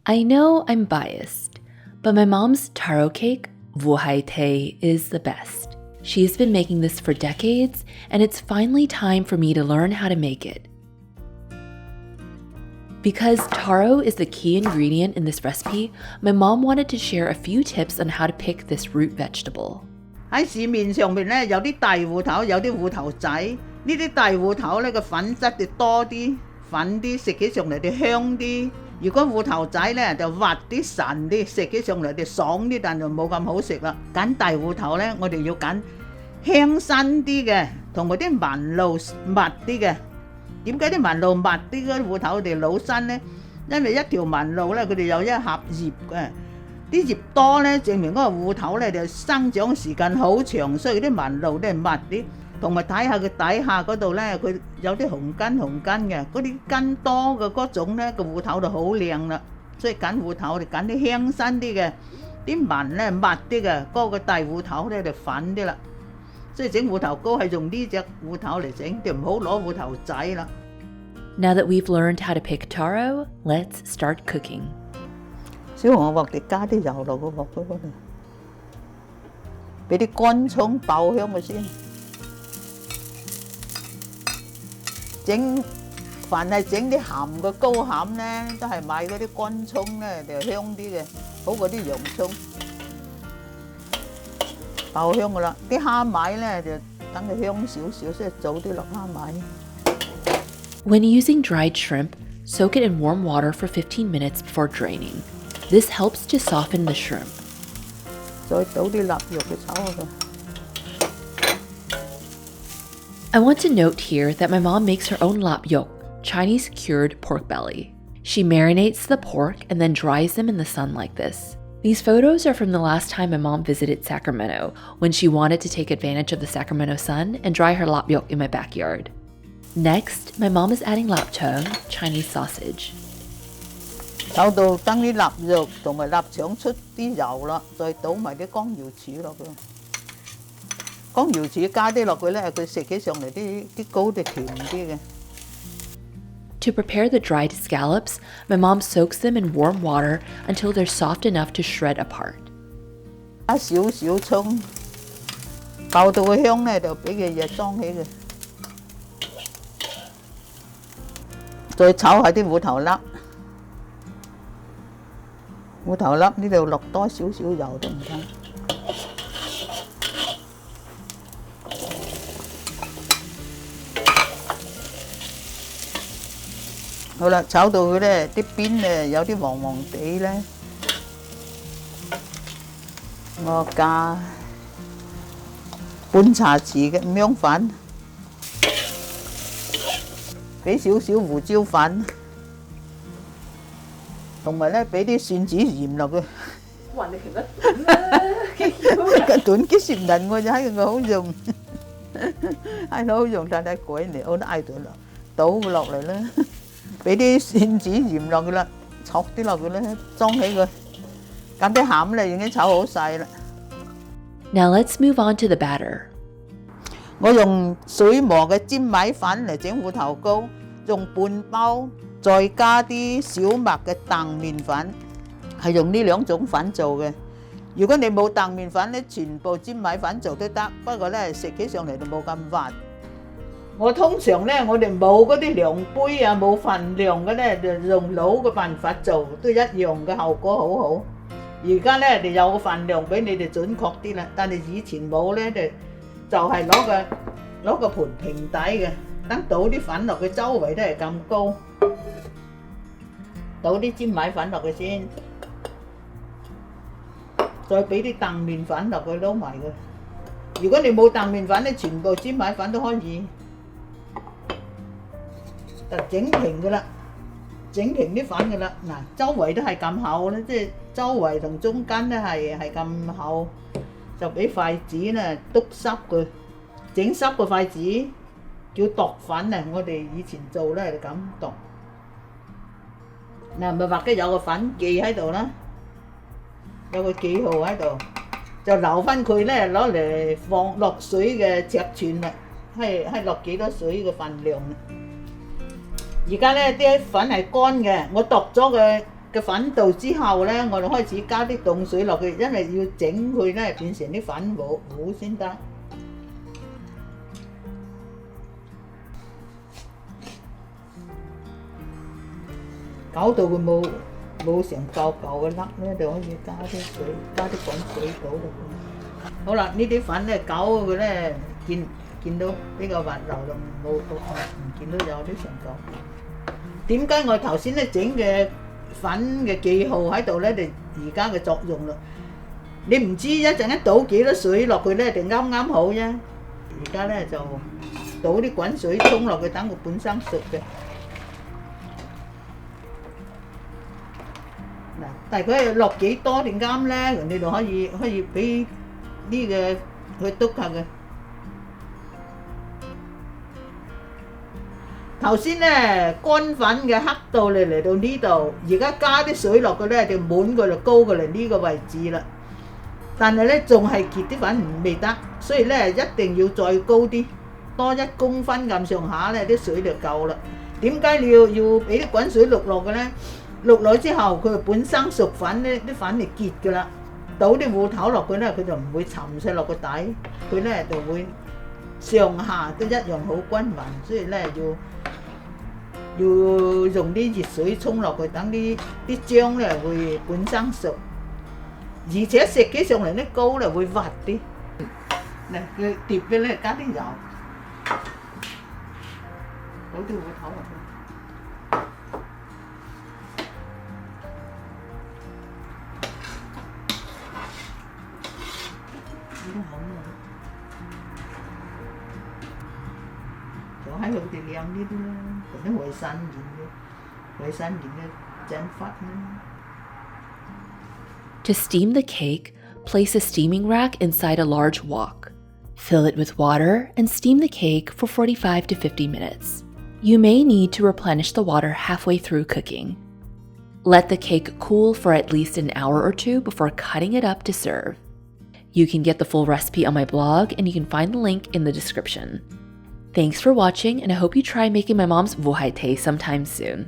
I know I'm biased, but my mom's taro cake, vuhaite, is the best. She has been making this for decades, and it's finally time for me to learn how to make it. Because taro is the key ingredient in this recipe, my mom wanted to share a few tips on how to pick this root vegetable. 喺市面上面咧，有啲大芋頭，有啲芋頭仔。呢啲大芋頭咧個粉質就多啲，粉啲，食起上嚟就香啲。如果芋頭仔咧就滑啲、散啲，食起上嚟就爽啲，但就冇咁好食啦。揀大芋頭咧，我哋要揀香身啲嘅，同埋啲紋路密啲嘅。點解啲紋路密啲嗰啲芋頭哋老身咧？因為一條紋路咧，佢哋有一盒葉嘅，啲葉多咧，證明嗰個芋頭咧就生長時間好長，所以啲紋路咧密啲。同埋睇下佢底下嗰度咧，佢有啲紅根嘅，嗰啲根多嘅嗰種咧，個芋頭就好靚啦。所以揀芋頭我哋揀啲香身啲嘅，啲紋咧密啲嘅，嗰個大芋頭咧就粉啲啦。所以整芋頭糕係用呢隻芋頭嚟整，就唔好攞芋頭仔啦。Now that we've learned how to pick taro, let's start cooking. 小紅我哋加啲油落個鑊嗰度，俾啲乾葱爆香佢先。凡係整啲鹹嘅糕餡咧，都係買嗰啲乾葱咧就香啲嘅，好過啲洋葱。爆香噶啦，啲蝦米咧就等佢香少少，所以早啲落蝦米。When using dried shrimp, soak it in warm water for 15 minutes before draining. This helps to soften the shrimp. 再倒啲臘肉去炒下佢。I want to note here that my mom makes her own lap yok, Chinese cured pork belly. She marinates the pork and then dries them in the sun like this. These photos are from the last time my mom visited Sacramento, when she wanted to take advantage of the Sacramento sun and dry her lap yok in my backyard. Next, my mom is adding lapchung, Chinese sausage. 炒到等啲臘肉同埋臘腸出啲油啦，再倒埋啲乾瑤柱落去。乾瑤柱加啲落去咧，佢食起上嚟啲糕就甜啲嘅。To prepare the dried scallops, my mom soaks them in warm water until they're soft enough to shred apart. 加少少葱，爆到佢香咧，就俾佢嘢裝起佢。再炒下啲芋頭粒，芋頭粒呢度落多少少油都唔得。好啦，炒到佢咧啲邊咧有啲黃黃地咧，我加半茶匙嘅五香粉，俾少少胡椒粉，同埋咧俾啲蒜子鹽落去。哇！你其實個短幾十年我就喺佢好用，喺好用，但係鬼嚟我都嗌到啦，倒佢落嚟啦。俾啲蒜子鹽落去啦，戳啲落去咧，裝起佢。咁啲餡咧已經炒好晒啦。Now let's move on to the batter. 我用水磨嘅粘米粉嚟整芋頭糕，用半包，再加啲小麥嘅澄麵粉，係用呢兩種粉做嘅。如果你冇澄麵粉咧，全部粘米粉做都得，不過咧食起上嚟就冇咁滑。我通常咧，我哋冇嗰啲量杯啊，冇份量嘅咧，就用老嘅辦法做，都一樣嘅效果好好。而家咧就有個份量俾你哋準確啲啦，但係以前冇咧，就係攞個盤平底嘅，等倒啲粉落去，周圍都係咁高，倒啲粘米粉落去先，再俾啲澄麵粉落去撈埋佢。如果你冇澄麵粉咧，全部粘米粉都可以。就整平噶啦，整平啲粉噶啦。嗱，周圍都係咁厚咧，即係周圍同中間咧係咁厚，就俾筷子咧篤濕佢，整濕個筷子叫度粉啊！我哋以前做咧就咁度。嗱，咪或者有個粉記喺度啦，有個記號喺度，就留翻佢咧攞嚟放落水嘅尺寸啦，係落幾多水嘅份量。而家咧啲粉係乾嘅，我度咗佢嘅粉度之後咧，我哋開始加啲凍水落去，因為要整佢咧變成啲粉糊先得。搞到佢冇成嚿嚿嘅粒咧，就可以加啲水，加啲滾水倒落去。好啦，呢啲粉咧攪佢咧，見到比較滑溜就唔見到有啲成嚿。點解我頭先咧整嘅粉嘅記號喺度咧？就而家嘅作用啦。你唔知一陣間倒幾多水落去咧，就啱啱好啫。而家咧就倒啲滾水沖落去，等佢本身熟嘅。嗱，但係佢落幾多就啱咧？人哋就可以俾呢個去篤下嘅。頭先咧乾粉嘅黑到嚟到呢度，而家加啲水落去咧就滿佢就高過嚟呢個位置啦。但係咧仲係結啲粉未得，所以咧一定要再高啲，多1公分咁上下咧啲水就夠啦。點解你要俾啲滾水淥落嘅咧？淥落之後佢本身熟粉咧，啲粉就結㗎啦。倒啲芋頭落去咧，佢就唔會沉晒落個底，佢咧就會上下都一樣好均勻，所以咧要用啲熱水沖落去，等啲漿咧會本身熟，而且食起上嚟啲糕咧會滑啲。嗱，佢碟嘅咧加啲油，倒啲芋頭落去。就喺佢哋晾呢啲啦，同啲衛生棉嘅整法啦。To steam the cake, place a steaming rack inside a large wok. Fill it with water and steam the cake for 45 to 50 minutes. You may need to replenish the water halfway through cooking. Let the cake cool for at least an hour or two before cutting it up to serve. You can get the full recipe on my blog, and you can find the link in the description. Thanks for watching, and I hope you try making my mom's vuhaite sometime soon.